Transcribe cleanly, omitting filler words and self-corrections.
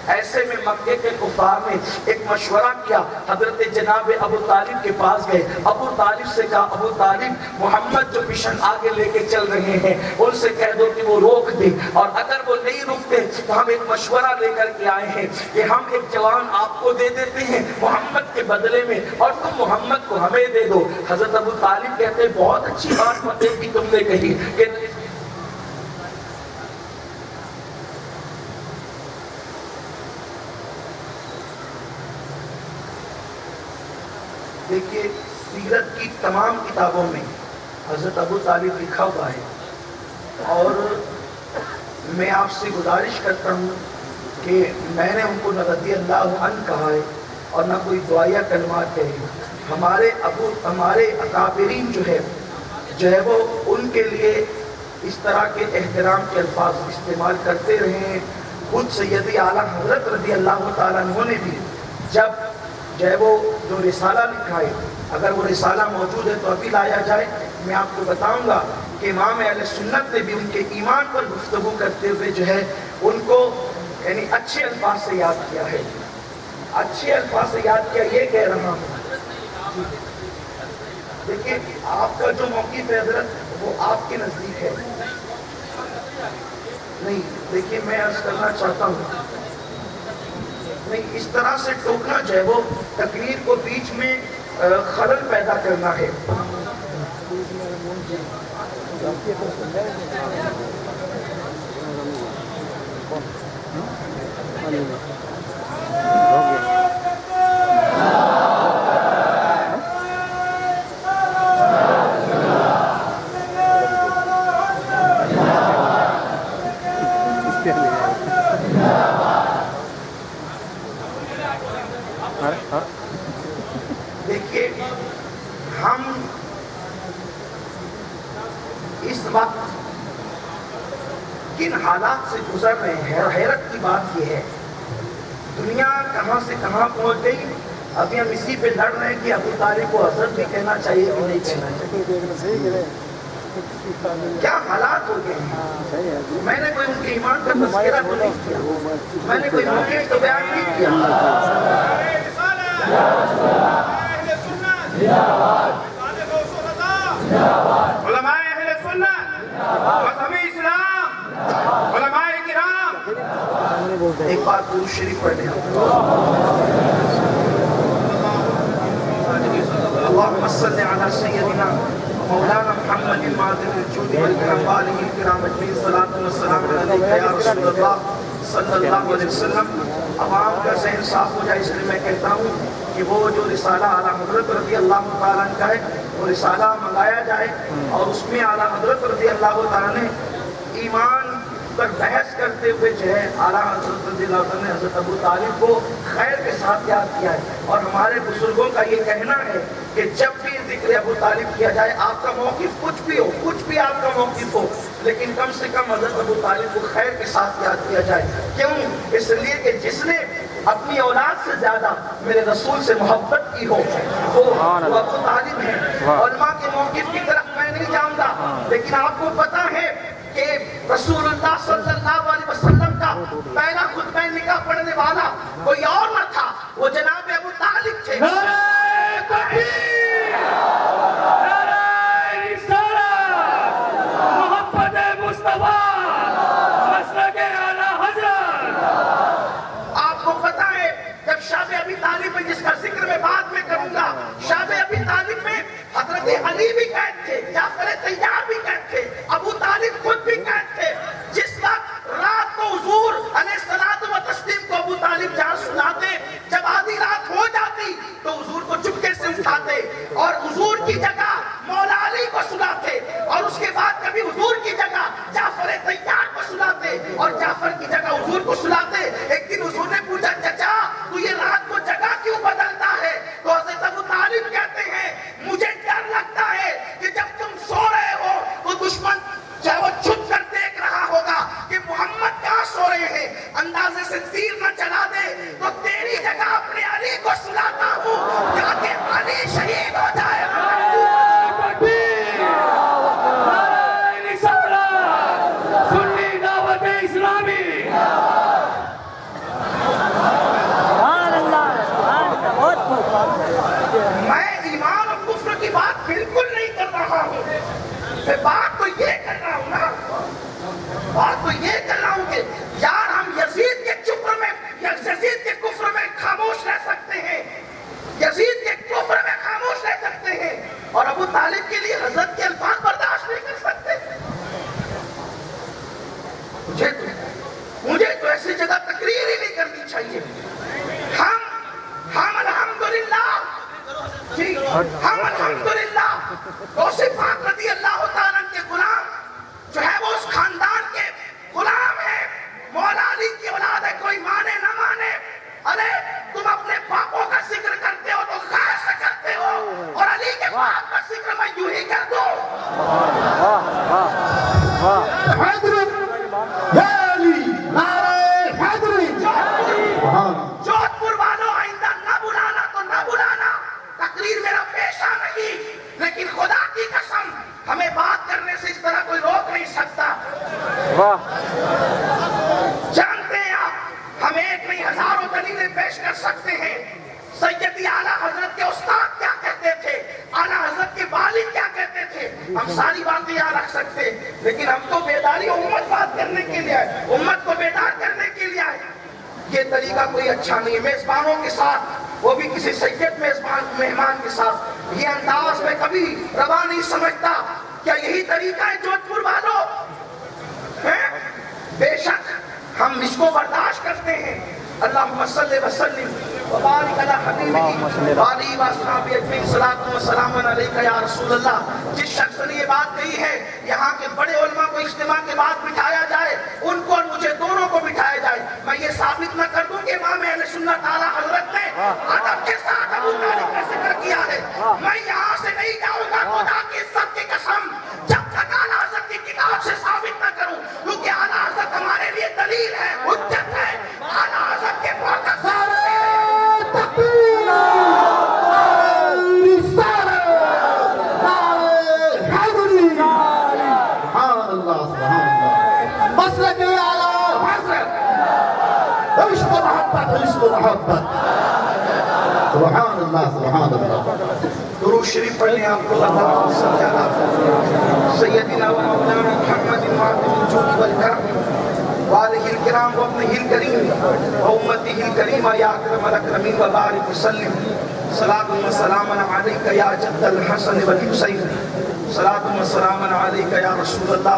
ایسے میں مکے کے کفار نے ایک مشورہ کیا، حضرت جناب ابو طالب کے پاس گئے، ابو طالب سے کہا ابو طالب محمد جو مشن آگے لے کے چل رہے ہیں ان سے کہہ دو کہ وہ روک دیں، اور اگر وہ نہیں رکتے تو ہم ایک مشورہ لے کر کے آئے ہیں کہ ہم ایک جوان آپ کو دے دیتے ہیں محمد کے بدلے میں اور تم محمد کو ہمیں دے دو۔ حضرت ابو طالب کہتے ہیں بہت اچھی بات فتح کی تم نے کہی کہ دیکھیے سیرت کی تمام کتابوں میں حضرت ابو طالب لکھا ہوا ہے، اور میں آپ سے گزارش کرتا ہوں کہ میں نے ان کو نہ رضی اللہ عنہ کہا ہے اور نہ کوئی دعائیہ کلمات کہے۔ ہمارے اکابرین جو ہے وہ ان کے لیے اس طرح کے احترام کے الفاظ استعمال کرتے رہے ہیں۔ خود سیدی اعلیٰ حضرت رضی اللہ تعالیٰ عنہ نے بھی جب جو ہے وہ جو رسالہ لکھا ہے، اگر وہ رسالہ موجود ہے تو ابھی لایا جائے، میں آپ کو بتاؤں گا کہ امام اہل سنت نے بھی ان کے ایمان پر گفتگو کرتے ہوئے جو ہے ان کو یعنی اچھے الفاظ سے یاد کیا ہے، اچھے الفاظ سے یاد کیا۔ یہ کہہ رہا ہوں دیکھیے آپ کا جو موقف ہے حضرت وہ آپ کے نزدیک ہے نہیں، دیکھیے میں عرض کرنا چاہتا ہوں نہیں، اس طرح سے ٹوکنا جو ہے وہ تقریر کو بیچ میں خلل پیدا کرنا ہے۔ دیکھیے ہم اس وقت کن حالات سے گزر رہے ہیں، حیرت کی بات یہ ہے دنیا کہاں سے کہاں پہنچ گئی۔ ابھی ہم اسی پہ لڑ رہے ہیں کہ ابو طالب کو حضرت بھی کہنا چاہیے کہ نہیں کہنا چاہیے، کیا حالات ہو گئے ہیں۔ میں نے کوئی ان کے ایمان کا تذکرہ تو نہیں کیا، میں نے کوئی موقف تو بیان نہیں کیا۔ علماء اہل سنت، مذہبی اسلام، علماء کرام، ایک بات درود شریف پڑھنے اللہم صلی علی سیدنا مولانا محمد المعظم الجود والکرم وآلہ الکرام اجمعین، صلاۃ والسلام علیک یا رسول اللہ صلی اللہ علیہ وسلم۔ عوام کا ذہن صاف ہو جائے اس لیے میں کہتا ہوں کہ وہ جو رسالہ اعلیٰ حضرت رضی اللہ تعالیٰ عنہ کا ہے وہ رسالہ منگایا جائے، اور اس میں اعلیٰ حضرت رضی اللہ تعالیٰ نے ایمان پر بحث کرتے ہوئے جو ہے اعلیٰ حضرت رضی اللہ تعالیٰ نے حضرت ابو طالب کو خیر کے ساتھ یاد کیا ہے۔ اور ہمارے بزرگوں کا یہ کہنا ہے کہ جب بھی ذکر ابو طالب کیا جائے، آپ کا موقف کچھ بھی ہو، کچھ بھی آپ کا موقف ہو، لیکن کم سے کم حضرت ابو طالب کو خیر کے ساتھ یاد کیا جائے۔ کیوں؟ اس لیے کہ جس نے اپنی اولاد سے زیادہ میرے رسول سے محبت کی ہو وہ ابو طالب ہے۔ علماء کے موقف کی طرف میں نہیں جاؤں گا، لیکن آپ کو پتا ہے کہ رسول اللہ صلی اللہ علیہ وسلم کا پہلا خطبہ نکاح پڑھنے والا کوئی اور نہ تھا، وہ جناب ابو طالب تھے۔ شاب ابی طالب میں جس کا ذکر میں بعد میں کروں گا، شاب ابی طالب میں حضرت علی بھی قید تھے، جعفر طیار بھی قید تھے، ابو طالب خود بھی قید تھے۔ جس وقت رات کو حضور علیہ الصلوۃ والتسلیم کو ابو طالب جہاں سلاتے، جب آدھی رات ہو جاتی تو حضور کو چپکے سے اٹھاتے اور حضور کی جگہ مولا علی کو سلاتے، اور اس کے بعد کبھی حضور کی جگہ جعفر طیار کو سلاتے اور جعفر کی جگہ حضور کو سلاتے۔ ایک دن حضور نے پوچھا چچا تو یہ رات کو جگہ کیوں بدلتا ہے؟ تو حضرت ابو طالب کہتے ہیں مجھے ڈر لگتا ہے کہ جب تم سو رہے ہو تو دشمن ہم الحمدللہ غوث پاک رضی اللہ تعالیٰ کے غلام جو ہے وہ اس خاندان کے غلام ہے. مولا علی کی اولاد ہے, کوئی مانے نہ مانے. ارے تم اپنے باپوں کا ذکر کرتے ہو تو غیر سے کرتے ہو, اور علی کے باپ کا ذکر میں یوں ہی کر دوں. جودھ پور والوں آئندہ نہ بلانا تو نہ بلانا, تقریر میرا پیشہ نہیں, لیکن خدا کی قسم ہمیں بات کرنے سے اس طرح کوئی روک نہیں سکتا. جانتے ہیں آپ, ہم ایک نہیں ہزاروں دلیلیں پیش کر سکتے ہیں. سیدی اعلیٰ حضرت کے استاد کیا کہتے تھے, اعلیٰ حضرت کے والد کیا کہتے تھے, ہم ساری باتیں یہاں رکھ سکتے, لیکن ہم تو بیداری امت بات کرنے کے لیے آئے, امت کو بیدار کرنے کے لیے آئے. یہ طریقہ کوئی اچھا نہیں ہے. میزبانوں کے ساتھ, وہ بھی کسی سید مہمان کے ساتھ, یہ انداز میں کبھی روا نہیں سمجھتا. کیا یہی طریقہ ہے جودھ پور والوں؟ بے شک ہم اس کو برداشت کرتے ہیں. اللہم صلی وسلم وبارک علی حبیبک وآلہ وصحبہ اجمعین. صلاۃ و سلام علیک یا رسول اللہ. جس شخص نے یہ بات کہی ہے یہاں کے بڑے علماء کو اجتماع کے بعد بٹھایا جائے, ان کو اور مجھے دونوں کو بٹھایا جائے, میں یہ ثابت نہ کر دوں کہ امام اہل سنت اعلیٰ حضرت نے ادب کے ساتھ ابو طالب کا ذکر کیا ہے. میں یہاں سے نہیں جاؤں گا خدا کی عزت کی قسم جب تک اعلیٰ حضرت کی کتاب سے ثابت نہ کروں, کیونکہ اعلیٰ حضرت ہمارے لیے دلیل ہے, حجت ہے. اعلیٰ حضرت کے سبحان اللہ سبحان اللہ. درود شریف پڑھیں آپ کو. اللہم صلی علی سیدنا و مولانا محمد معظم الجود والکرم وآلہ الکرام وابنہ الکریم وامتہ الکریمہ یا اکرم الاکرمین وبارک وسلم. صلاۃ و سلام علیک یا جد الحسن والحسین. صلاۃ و سلام علیک یا رسول اللہ.